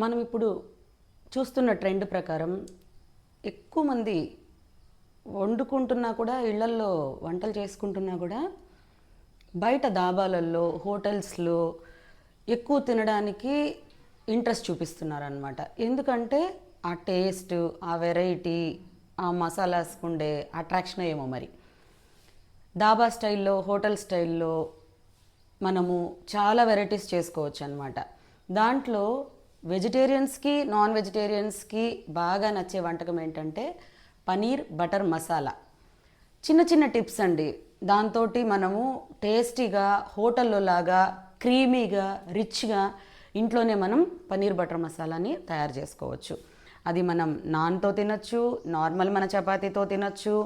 మనం ఇప్పుడు చూస్తున్న ట్రెండ్ ప్రకారం ఎక్కువ మంది వండుకుంటున్నా కూడా ఇళ్లల్లో వంటలు చేసుకుంటున్నా కూడా బయట దాబాలల్లో హోటల్స్లో ఎక్కువ తినడానికి ఇంట్రెస్ట్ చూపిస్తున్నారనమాట. ఎందుకంటే ఆ టేస్ట్, ఆ వెరైటీ, ఆ మసాలాస్కు ఉండే అట్రాక్షన్ ఏమో మరి. దాబా స్టైల్లో, హోటల్ స్టైల్లో మనము చాలా వెరైటీస్ చేసుకోవచ్చు అనమాట. దాంట్లో వెజిటేరియన్స్కి, నాన్ వెజిటేరియన్స్కి బాగా నచ్చే వంటకం ఏంటంటే పనీర్ బటర్ మసాలా. చిన్న చిన్న టిప్స్ అండి. దాంతో మనము టేస్టీగా హోటల్లో లాగా క్రీమీగా రిచ్గా ఇంట్లోనే మనం పనీర్ బటర్ మసాలాని తయారు చేసుకోవచ్చు. అది మనం నాన్తో తినచ్చు, నార్మల్ మన చపాతీతో తినచ్చు,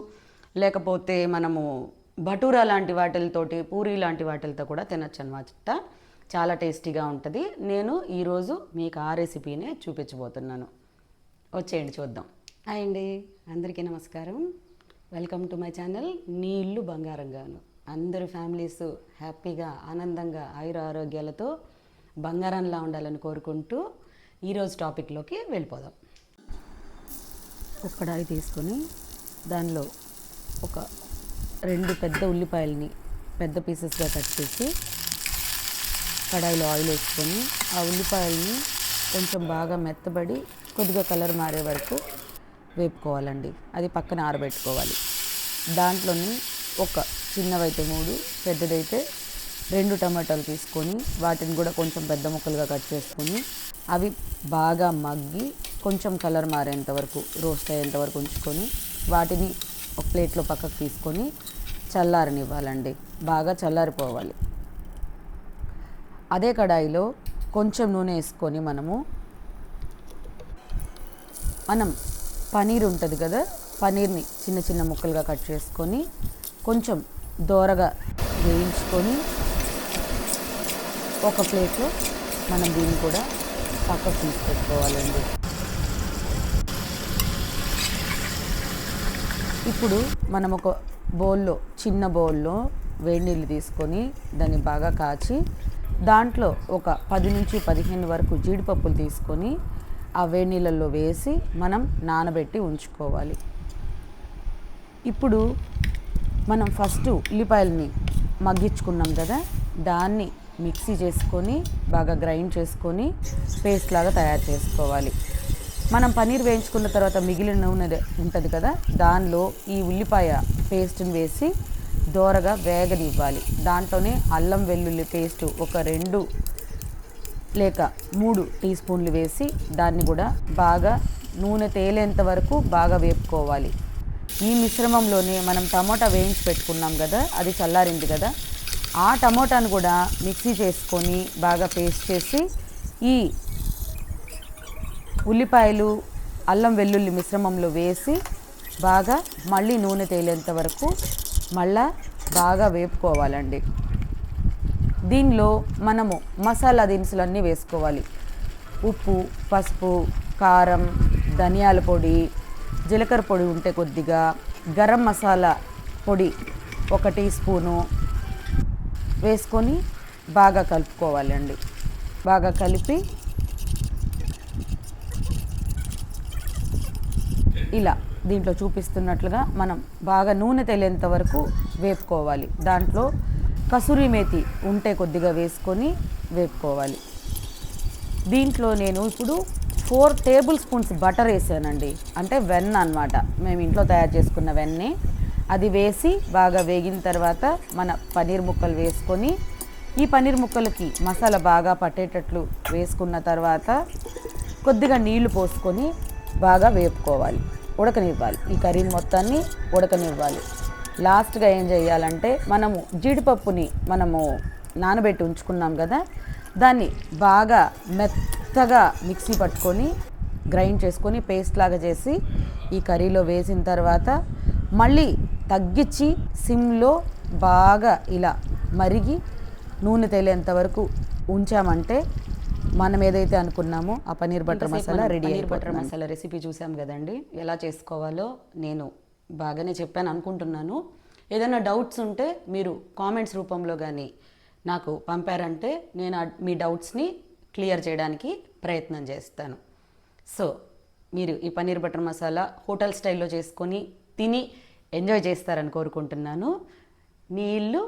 లేకపోతే మనము భటూరా లాంటి వాటితోటి, పూరీ లాంటి వాటితో కూడా తినచ్చు అనమాట. చాలా టేస్టీగా ఉంటుంది. నేను ఈరోజు మీకు ఆ రెసిపీనే చూపించబోతున్నాను. వచ్చేయండి చూద్దాం. హాయ్ అండి, అందరికీ నమస్కారం. వెల్కమ్ టు మై ఛానల్ నీ ఇల్లు బంగారంగాను. అందరి ఫ్యామిలీస్ హ్యాపీగా, ఆనందంగా, ఆయుర ఆరోగ్యాలతో బంగారంలా ఉండాలని కోరుకుంటూ ఈరోజు టాపిక్లోకి వెళ్ళిపోదాం. ఒక కడాయి తీసుకొని దానిలో ఒక 2 పెద్ద ఉల్లిపాయలని పెద్ద పీసెస్గా కట్ చేసి కడాయిలో ఆయిల్ వేసుకొని ఆ ఉల్లిపాయలని కొంచెం బాగా మెత్తబడి కొద్దిగా కలర్ మారే వరకు వేపుకోవాలండి. అది పక్కన ఆరబెట్టుకోవాలి. దాంట్లోని ఒక చిన్నవైతే 3, పెద్దదైతే 2 టమాటాలు తీసుకొని వాటిని కూడా కొంచెం పెద్ద ముక్కలుగా కట్ చేసుకొని అవి బాగా మగ్గి కొంచెం కలర్ మారేంత వరకు, రోస్ట్ అయ్యేంత వరకు ఉంచుకొని వాటిని ఒక ప్లేట్లో పక్కకు తీసుకొని చల్లారనివ్వాలండి. బాగా చల్లారిపోవాలి. అదే కడాయిలో కొంచెం నూనె వేసుకొని మనం పనీర్ ఉంటుంది కదా, పనీర్ని చిన్న చిన్న ముక్కలుగా కట్ చేసుకొని కొంచెం దోరగా వేయించుకొని ఒక ప్లేట్లో మనం దీన్ని కూడా పక్కకు తీసుకెట్టుకోవాలండి. ఇప్పుడు మనం ఒక బౌల్లో, చిన్న బౌల్లో వేడి నీళ్ళు తీసుకొని దాన్ని బాగా కాచి దాంట్లో ఒక 10 నుంచి 15 వరకు జీడిపప్పులు తీసుకొని ఆ వేడి నీళ్ళల్లో వేసి మనం నానబెట్టి ఉంచుకోవాలి. ఇప్పుడు మనం ఫస్ట్ ఉల్లిపాయలని మగ్గించుకున్నాం కదా, దాన్ని మిక్సీ చేసుకొని బాగా గ్రైండ్ చేసుకొని పేస్ట్ లాగా తయారు చేసుకోవాలి. మనం పనీర్ వేయించుకున్న తర్వాత మిగిలిన నూనె ఉంటుంది కదా, దానిలో ఈ ఉల్లిపాయ పేస్ట్ని వేసి దోరగా వేగనివ్వాలి. దాంట్లోనే అల్లం వెల్లుల్లి పేస్ట్ ఒక 2 లేక 3 టీ స్పూన్లు వేసి దాన్ని కూడా బాగా నూనె తేలేంత వరకు బాగా వేపుకోవాలి. ఈ మిశ్రమంలోనే మనం టమోటా వేయించి పెట్టుకున్నాం కదా, అది చల్లారింది కదా, ఆ టమోటాను కూడా మిక్సీ చేసుకొని బాగా పేస్ట్ చేసి ఈ ఉల్లిపాయలు, అల్లం వెల్లుల్లి మిశ్రమంలో వేసి బాగా మళ్ళీ నూనె తేలేంత వరకు మళ్ళా బాగా వేపుకోవాలండి. దీనిలో మనము మసాలా దినుసులన్నీ వేసుకోవాలి. ఉప్పు, పసుపు, కారం, ధనియాల పొడి, జీలకర్ర పొడి ఉంటే కొద్దిగా, గరం మసాలా పొడి 1 టీ స్పూను వేసుకొని బాగా కలుపుకోవాలండి. బాగా కలిపి ఇలా దీంట్లో చూపిస్తున్నట్లుగా మనం బాగా నూనె తేలేంత వరకు వేపుకోవాలి. దాంట్లో కసూరి మేతి ఉంటే కొద్దిగా వేసుకొని వేపుకోవాలి. దీంట్లో నేను ఇప్పుడు 4 టేబుల్ స్పూన్స్ బటర్ వేసానండి. అంటే వెన్న అన్నమాట, మేము ఇంట్లో తయారు చేసుకున్న వెన్నే. అది వేసి బాగా వేగిన తర్వాత మన పనీర్ ముక్కలు వేసుకొని ఈ పనీర్ ముక్కలకి మసాలా బాగా పట్టేటట్లు వేసుకున్న తర్వాత కొద్దిగా నీళ్లు పోసుకొని బాగా వేపుకోవాలి, ఉడకనివ్వాలి. ఈ కర్రీ మొత్తాన్ని ఉడకనివ్వాలి. లాస్ట్గా ఏం చేయాలంటే మనము జీడిపప్పుని నానబెట్టి ఉంచుకున్నాం కదా, దాన్ని బాగా మెత్తగా మిక్సీ పట్టుకొని గ్రైండ్ చేసుకొని పేస్ట్ లాగా చేసి ఈ కర్రీలో వేసిన తర్వాత మళ్ళీ తగ్గించి సిమ్లో బాగా ఇలా మరిగి నూనె తేలేంత వరకు ఉంచామంటే మనం ఏదైతే అనుకున్నామో ఆ paneer butter masala ready. Paneer butter masala recipe చూసాం కదండి, ఎలా చేసుకోవాలో నేను బాగానే చెప్పాను అనుకుంటున్నాను. ఏదైనా డౌట్స్ ఉంటే మీరు కామెంట్స్ రూపంలో కానీ నాకు పంపారంటే నేను మీ డౌట్స్ని క్లియర్ చేయడానికి ప్రయత్నం చేస్తాను. సో మీరు ఈ పన్నీర్ బటర్ మసాలా హోటల్ స్టైల్లో చేసుకొని తిని ఎంజాయ్ చేస్తారని కోరుకుంటున్నాను. మీ ఇల్లు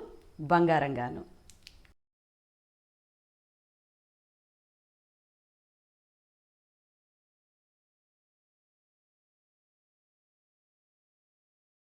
బంగారంగాను.